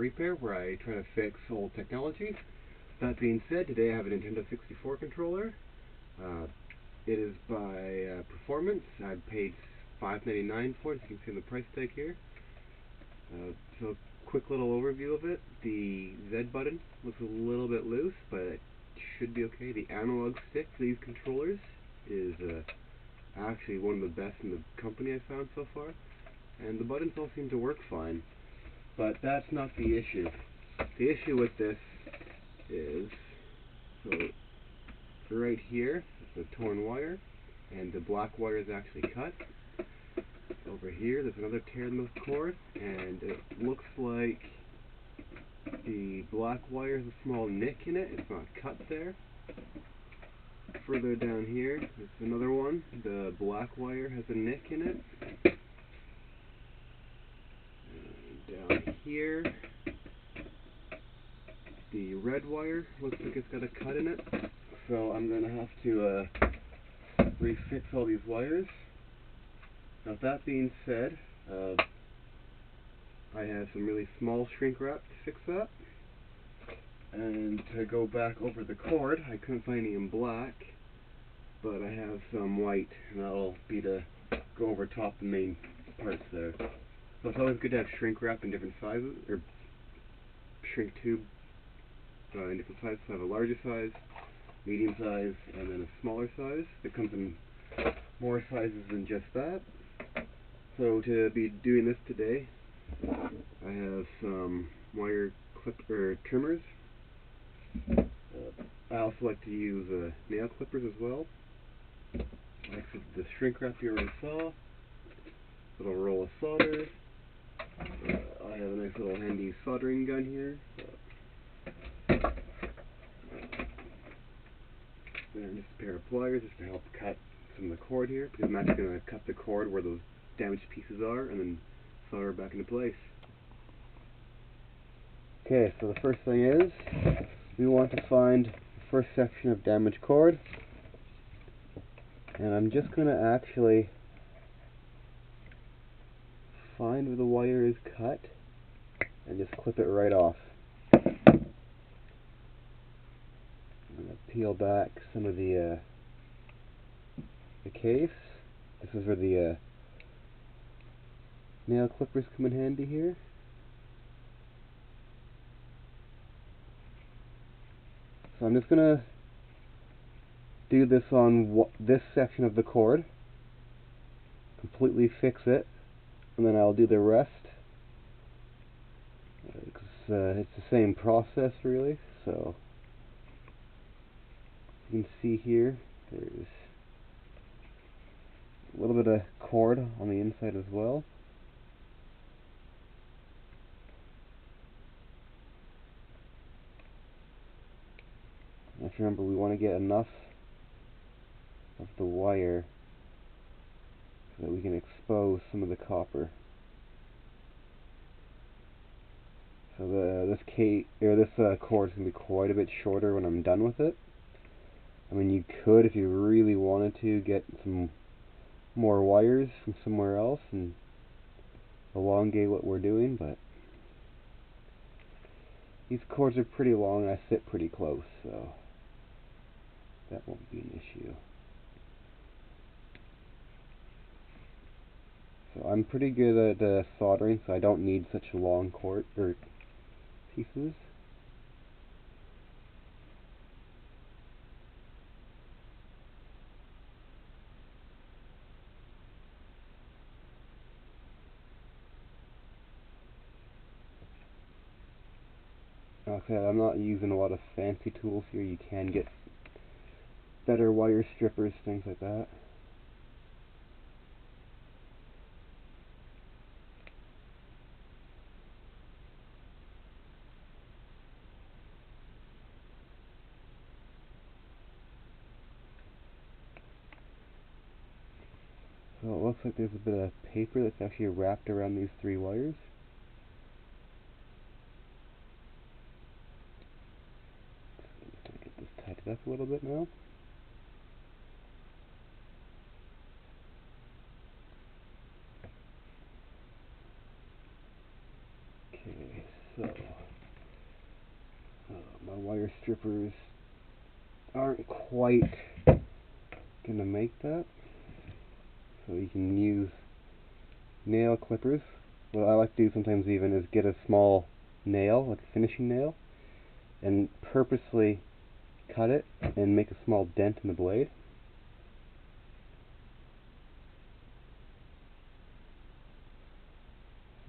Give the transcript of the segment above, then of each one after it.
repair where I try to fix old technology. That being said, today I have a Nintendo 64 controller. It is by Performance. I paid $5.99 for it, as you can see on the price tag here. So quick little overview of it. The Z button looks a little bit loose, but it should be okay. The analog stick for these controllers is actually one of the best in the company I've found so far. And the buttons all seem to work fine. But that's not the issue. The issue with this is, so right here is a torn wire, and the black wire is actually cut. Over here there's another tear in the cord, and it looks like the black wire has a small nick in it. It's not cut there. Further down here there's another one. The black wire has a nick in it. And down here the red wire looks like it's got a cut in it. So I'm going to have to refix all these wires. Now, that being said, I have some really small shrink wrap to fix that. And to go back over the cord, I couldn't find any in black, but I have some white, and that'll be to go over top the main parts there. So it's always good to have shrink wrap in different sizes, or shrink tube in different sizes. So I have a larger size, medium size, and then a smaller size. It comes in more sizes than just that. So to be doing this today, I have some wire trimmers. I also like to use nail clippers as well. Like the shrink wrap you already saw. Little roll of solder. I have a nice little handy soldering gun here. And just a pair of pliers just to help cut some of the cord here, because I'm actually going to cut the cord where those damaged pieces are and then solder it back into place. Okay, so the first thing is we want to find the first section of damaged cord, and I'm just going to actually find where the wire is cut and just clip it right off. I'm going to peel back some of the case. This is where the nail clippers come in handy here. So I'm just going to do this on this section of the cord, completely fix it, and then I'll do the rest. It's the same process really. So you can see here there's a little bit of cord on the inside as well. Now remember, we want to get enough of the wire so that we can expose some of the copper. So this cord is going to be quite a bit shorter when I'm done with it. I mean, you could, if you really wanted to, get some more wires from somewhere else and elongate what we're doing, but these cords are pretty long and I sit pretty close, so that won't be an issue. So I'm pretty good at soldering, so I don't need such long cord or pieces. Okay, I'm not using a lot of fancy tools here. You can get better wire strippers, things like that. So it looks like there's a bit of paper that's actually wrapped around these three wires. Just going to get this tightened up a little bit now. Okay, so My wire strippers aren't quite gonna make that, so you can use nail clippers. What I like to do sometimes even is get a small nail, like a finishing nail, and purposely cut it and make a small dent in the blade.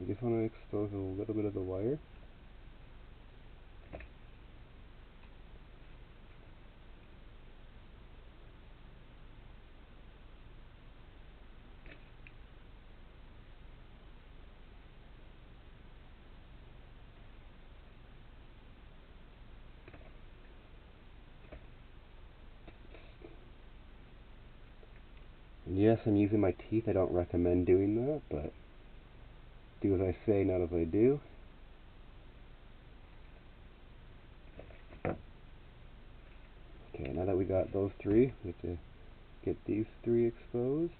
You just want to expose a little bit of the wire. And yes, I'm using my teeth. I don't recommend doing that, but do as I say, not as I do. Okay, now that we got those three, we have to get these three exposed.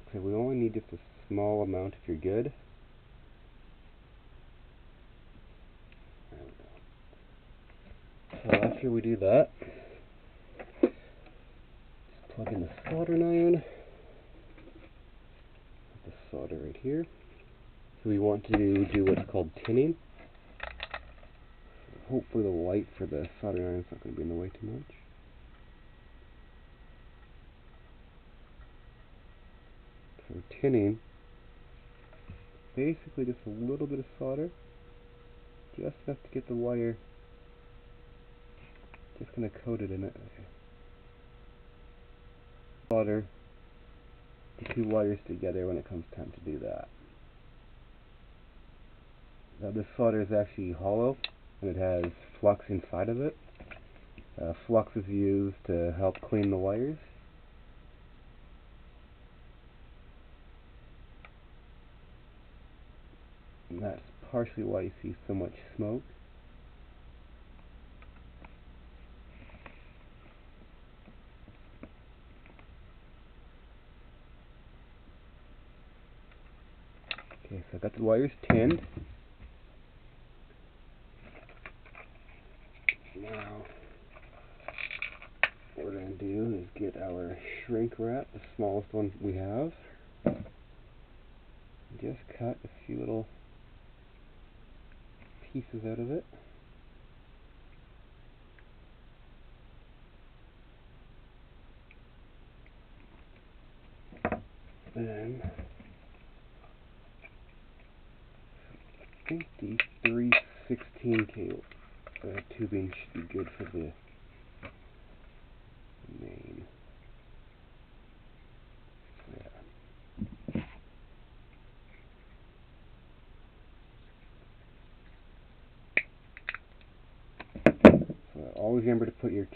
Okay, we only need just a small amount if you're good. There we go. So after we do that, just plug in the soldering iron. Put the solder right here. So we want to do what's called tinning. Hopefully the light for the soldering iron is not going to be in the way too much. So tinning, basically just a little bit of solder, just enough to get the wire, just kind of coated in it. Solder the two wires together when it comes time to do that. Now this solder is actually hollow and it has flux inside of it. Flux is used to help clean the wires. And that's partially why you see so much smoke. Okay, so I got the wires tinned. Now, what we're going to do is get our shrink wrap, the smallest one we have. Just cut a few little pieces out of it. And I think the 3/16 cable tubing should be good for the main. Yeah. So always remember to put your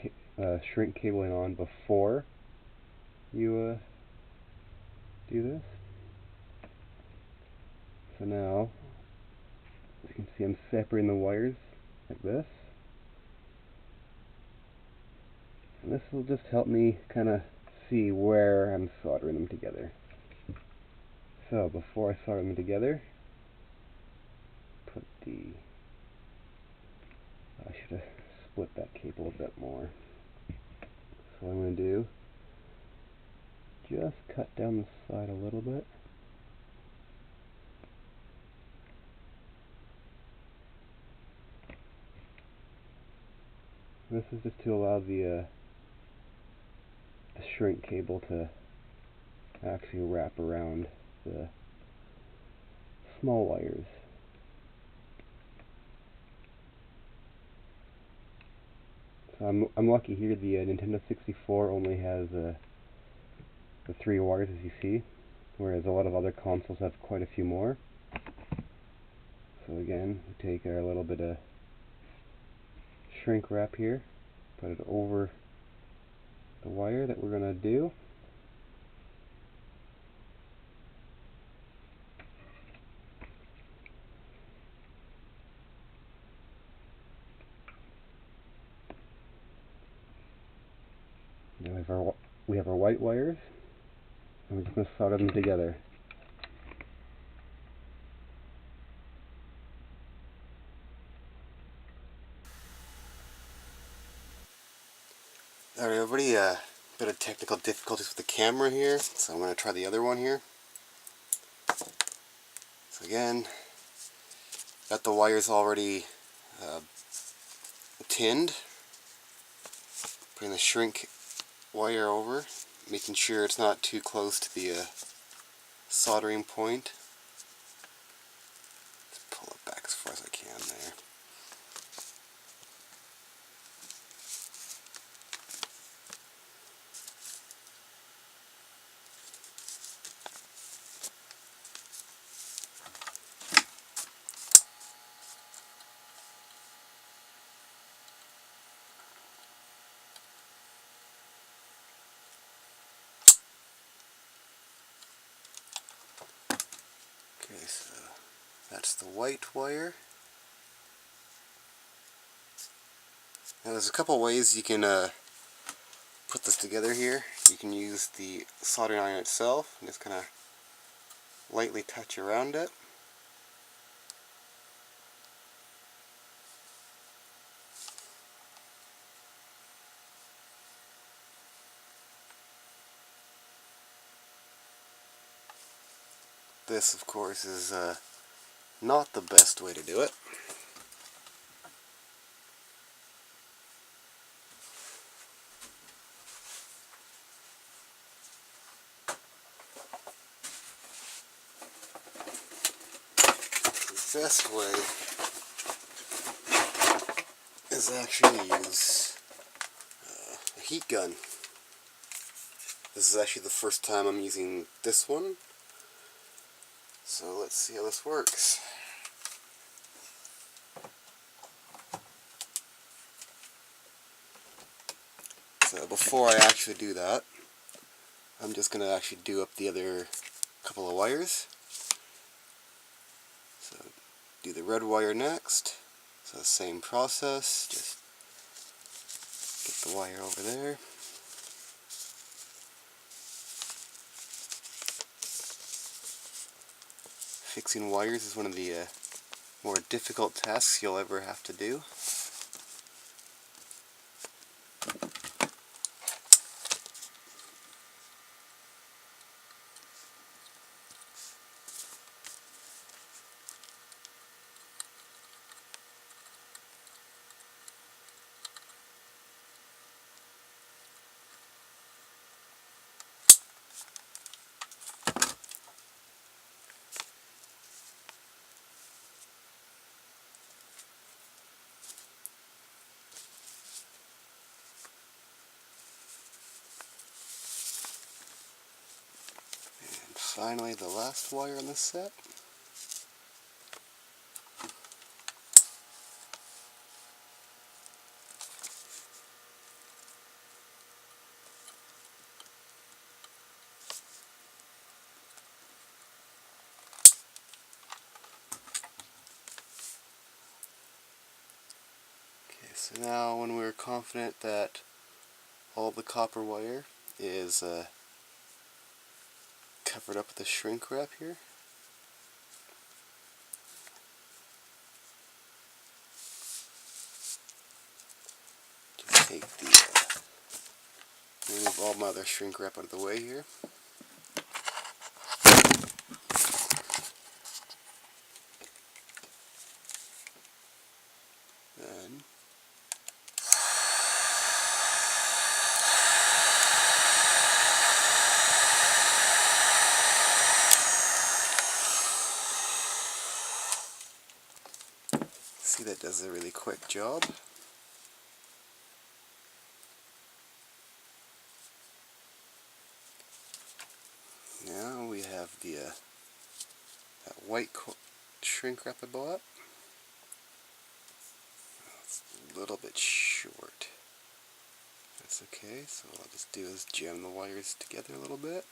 shrink cabling on before you do this. So now, as you can see, I'm separating the wires like this. And this will just help me kind of see where I'm soldering them together. So before I solder them together, put the, I should have split that cable a bit more. So what I'm going to do, just cut down the side a little bit. This is just to allow the shrink cable to actually wrap around the small wires. So I'm lucky here. The Nintendo 64 only has the 3 wires, as you see, whereas a lot of other consoles have quite a few more. So again, we take our little bit of shrink wrap here, put it over the wire that we're going to do. we have our white wires, and we're just going to solder them together. Alright everybody, bit of technical difficulties with the camera here, so I'm going to try the other one here. So again, got the wires already tinned. Putting the shrink wire over, making sure it's not too close to the soldering point. Just pull it back as far as I can there. Okay, so that's the white wire. Now there's a couple ways you can put this together here. You can use the soldering iron itself and just kind of lightly touch around it. This, of course, is not the best way to do it. The best way is actually to use a heat gun. This is actually the first time I'm using this one. So let's see how this works. So before I actually do that, I'm just going to actually do up the other couple of wires. So do the red wire next. So the same process, just get the wire over there. Fixing wires is one of the more difficult tasks you'll ever have to do. Finally, the last wire in this set. Okay, so now when we're confident that all the copper wire is covered up with the shrink wrap here, just take the remove all my other shrink wrap out of the way here. Then see, that does a really quick job. Now we have the that white shrink wrap I bought. It's a little bit short. That's okay, so what I'll just do is jam the wires together a little bit.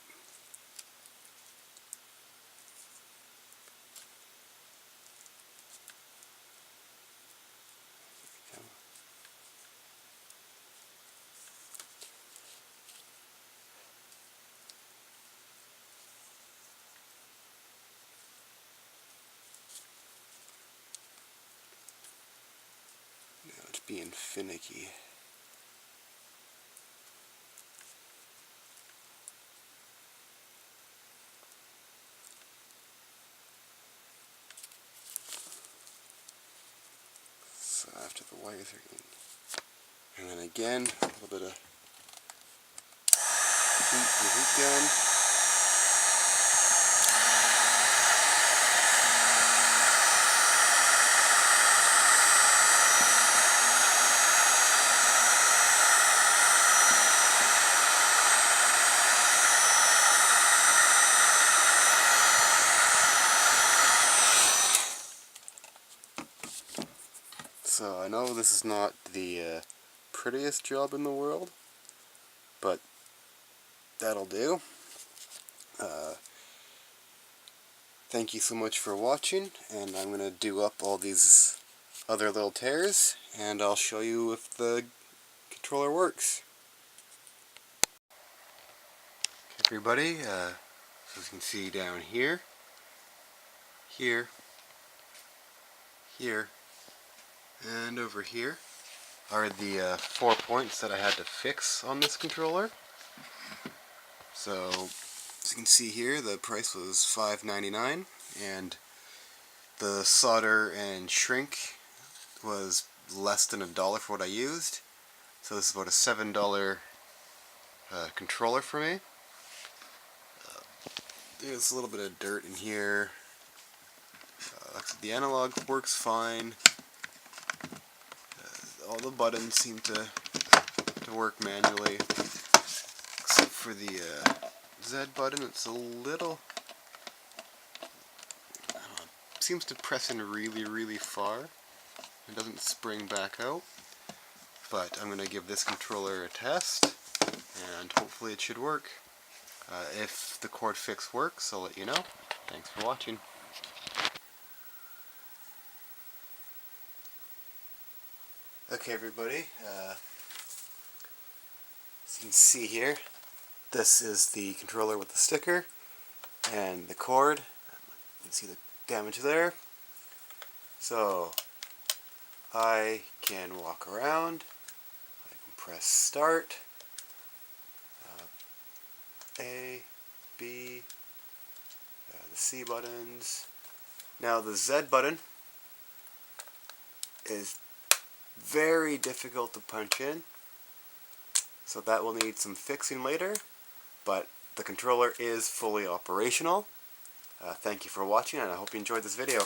being finicky. So after the wires are in, and then again a little bit of heat from the heat gun. So I know this is not the prettiest job in the world, but that'll do. Thank you so much for watching, and I'm going to do up all these other little tears, and I'll show you if the controller works. Okay, everybody, so as you can see down here, here, and over here are the 4 points that I had to fix on this controller. So, as you can see here, the price was $5.99, and the solder and shrink was less than $1 for what I used. So this is about a $7 controller for me. There's a little bit of dirt in here. The analog works fine. All the buttons seem to work manually, except for the Z button. It's a little, I don't know, seems to press in really far. It doesn't spring back out. But I'm going to give this controller a test, and hopefully it should work. If the cord fix works, I'll let you know. Thanks for watching. Okay, everybody, as you can see here, this is the controller with the sticker and the cord. You can see the damage there. So I can walk around. I can press start. A, B, the C buttons. Now the Z button is very difficult to punch in, so that will need some fixing later, but the controller is fully operational. Thank you for watching, and I hope you enjoyed this video.